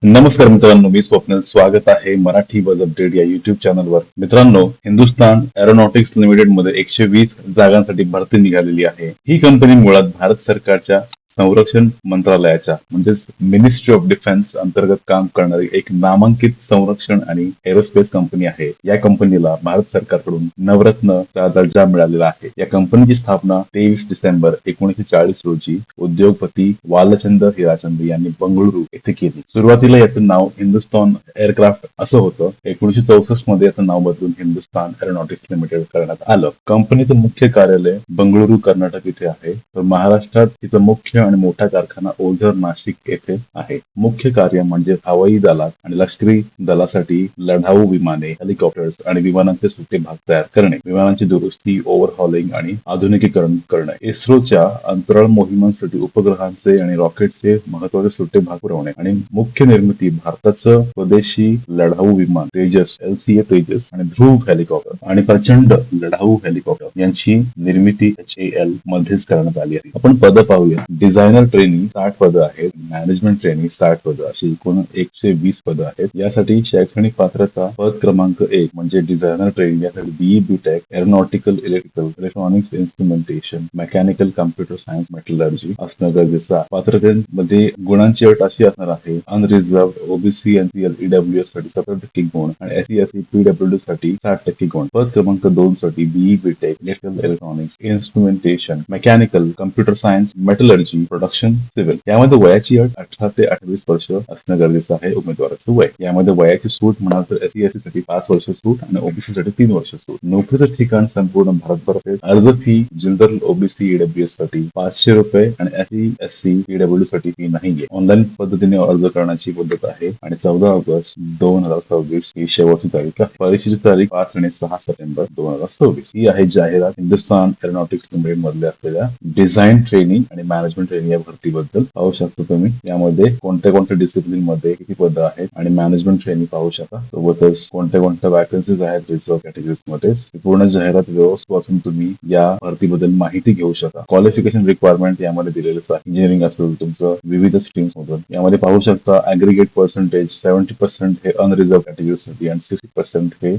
नमस्कार मित्रांनो, मी स्वप्नील. स्वागत आहे मराठी बज अपडेट या युट्यूब चॅनलवर. मित्रांनो, हिंदुस्थान एरोनॉटिक्स लिमिटेड मध्ये 120 जागांसाठी भरती निघालेली आहे. ही कंपनी मुळात भारत सरकारच्या संरक्षण मंत्रालयाच्या म्हणजेच मिनिस्ट्री ऑफ डिफेन्स अंतर्गत काम करणारी एक नामांकित संरक्षण आणि एरोस्पेस कंपनी आहे. या कंपनीला भारत सरकारकडून नवरत्नचा दर्जा मिळालेला आहे. या कंपनीची स्थापना 23 डिसेंबर 1940 रोजी उद्योगपती वालचंद हिराचंद यांनी बंगळुरू येथे केली. सुरुवातीला याचं नाव हिंदुस्थान एअरक्राफ्ट असं होतं. 1964 मध्ये याचं नाव बदलून हिंदुस्थान एरोनॉटिक्स लिमिटेड करण्यात आलं. कंपनीचं मुख्य कार्यालय बंगळुरू कर्नाटक इथे आहे. तर महाराष्ट्रात तिचं मुख्य आणि मोठा कारखाना ओझर नाशिक येथे आहे. मुख्य कार्य म्हणजे हवाई दलात आणि लष्करी दलासाठी लढाऊ विमाने, हेलिकॉप्टर्स आणि विमानांचे सुटे भाग तयार करणे, विमानांची दुरुस्ती, ओव्हरहॉलिंग आणि आधुनिकीकरण करणे, इस्रोच्या अंतराळ मोहिमांसाठी उपग्रहांचे आणि रॉकेटचे महत्वाचे सुटे भाग पुरवणे आणि मुख्य निर्मिती भारताचं स्वदेशी लढाऊ विमान तेजस, LCA तेजस आणि ध्रुव हेलिकॉप्टर आणि प्रचंड लढाऊ हेलिकॉप्टर यांची निर्मिती HAL मध्येच करण्यात आली आहे. आपण पद पाहूया. डिझायनर ट्रेनी 60 पदं आहेत, मॅनेजमेंट ट्रेनी 60 पदं, अशी एकूण 120 पदं आहेत. यासाठी शैक्षणिक पात्रता पद क्रमांक 1 म्हणजे डिझायनर ट्रेनिंग, यासाठी BE BTech aeronautical electrical electronics instrumentation mechanical computer science metallurgy असणं गरजेचं आहे. पात्रतेमध्ये गुणांची अट अशी असणार आहे: अनरिझर्व्ड OBC NCL EWS साठी 70% गुण आणि SC SC PWD साठी 60% गुण. पद क्रमांक 2 साठी BE BTech electrical electronics instrumentation mechanical computer science metallurgy production civil. यामध्ये वयाची अट 18 ते 28 वर्ष असणं गरजेचं आहे उमेदवाराचं वय. यामध्ये वयाची सूट म्हणाल तर SC SC साठी 5 वर्ष सूट आणि OBC साठी 3 वर्ष सूट. नोकरीचं ठिकाण संपूर्ण भारतभर असेल. अर्ज फी जनरल OBC EWS साठी ₹500 आणि SC SC PWD साठी फी नाहीये. ऑनलाईन पद्धतीने अर्ज करण्याची पद्धत आहे आणि 14 ऑगस्ट 2026 ही शेवटची तारीख आहे. परीक्षेची तारीख 5 आणि 6 सप्टेंबर 2026 ही आहे. जाहिरात हिंदुस्थान एरोनॉटिक्स लिमिटेड मधल्या असलेल्या डिझाईन ट्रेनिंग आणि मॅनेजमेंट ट्रेनिंग या भरतीबद्दल पाहू शकता तुम्ही. यामध्ये कोणत्या कोणत्या डिसिप्लिन मध्ये किती पदं आहेत आणि मॅनेजमेंट ट्रेनिंग पाहू शकता. सोबतच कोणत्या कोणत्या वॅकन्सीज आहेत रिझर्व्ह कॅटेगरीज मध्ये. पूर्ण जाहिरात व्यवस्थित वाचून तुम्ही या भरतीबद्दल माहिती घेऊ शकता. क्वालिफिकेशन रिक्वायरमेंट यामध्ये दिलेलंच आहे. इंजिनिअरिंग असेल तुमचं विविध स्ट्रीम्स मधून. यामध्ये पाहू शकता ऍग्रीगेट पर्सेंटेज 70% हे अनरिझर्व्ह कॅटेगरीसाठी आणि 60% हे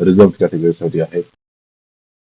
रिझर्व्ह कॅटेगरीसाठी आहे.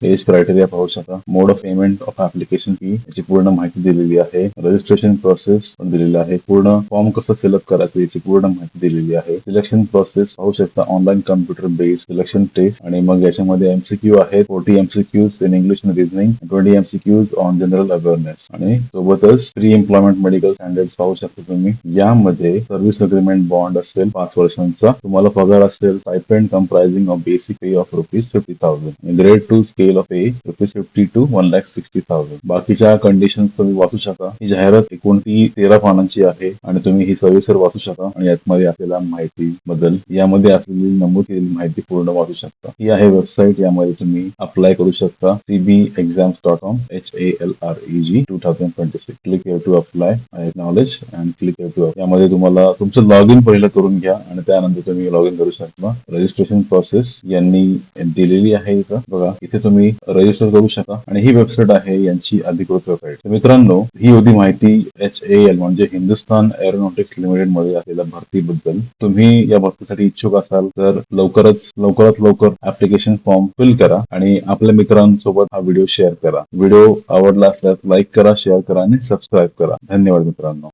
एज क्रायटेरिया पाहू शकता. Mode of payment of application fee याची पूर्ण माहिती दिलेली आहे. रजिस्ट्रेशन प्रोसेस पण दिलेली आहे. पूर्ण फॉर्म कसं फिलअप करायचं याची पूर्ण माहिती दिलेली आहे. सिलेक्शन प्रोसेस पाहू शकता. Online computer based selection test आणि मग याच्यामध्ये MCQ आहेत. 40 MCQs इन इंग्लिश आणि reasoning, 20 MCQs on general awareness आणि सोबतच प्री एम्प्लॉयमेंट मेडिकल स्टँडर्ड्स पाहू शकता तुम्ही. यामध्ये सर्व्हिस अग्रीमेंट बॉन्ड असेल 5 वर्षांचा. तुम्हाला पगार असेल stipend comprising of basic pay of ₹50,000. Grade 2 scale of as ₹50 to 1,60,000. बाकीच्या कंडिशन तुम्ही वाचू शकता. ही जाहिरात एकूण 13 पानांची आहे आणि तुम्ही ही सविस्तर वाचू शकता आणि यामध्ये असलेल्या माहिती बद्दल यामध्ये असलेली नमूद केलेली माहिती पूर्ण वाचू शकता. ही आहे वेबसाईट. यामध्ये तुम्ही अप्लाय करू शकता. cbexams.com HALREG 2026. Click here to apply. I acknowledge and click here to. यामध्ये तुम्हाला तुमचं लॉग इन पहिलं करून घ्या आणि त्यानंतर तुम्ही लॉग इन करू शकता. रजिस्ट्रेशन प्रोसेस यांनी दिलेली आहे. इथं बघा, इथे तुम्ही रजिस्टर करू शकता आणि ही वेबसाईट आहे यांची अधिकृत वेबसाईट. मित्रांनो, ही होती माहिती HAL म्हणजे हिंदुस्थान एरोनॉटिक्स लिमिटेड मध्ये असलेल्या भरतीबद्दल. तुम्ही या भरतीसाठी इच्छुक असाल तर लवकरात लवकर ऍप्लिकेशन फॉर्म फिल करा आणि आपल्या मित्रांसोबत हा व्हिडिओ शेअर करा. व्हिडिओ आवडला असल्यास लाईक करा, शेअर करा आणि सबस्क्राईब करा. धन्यवाद मित्रांनो.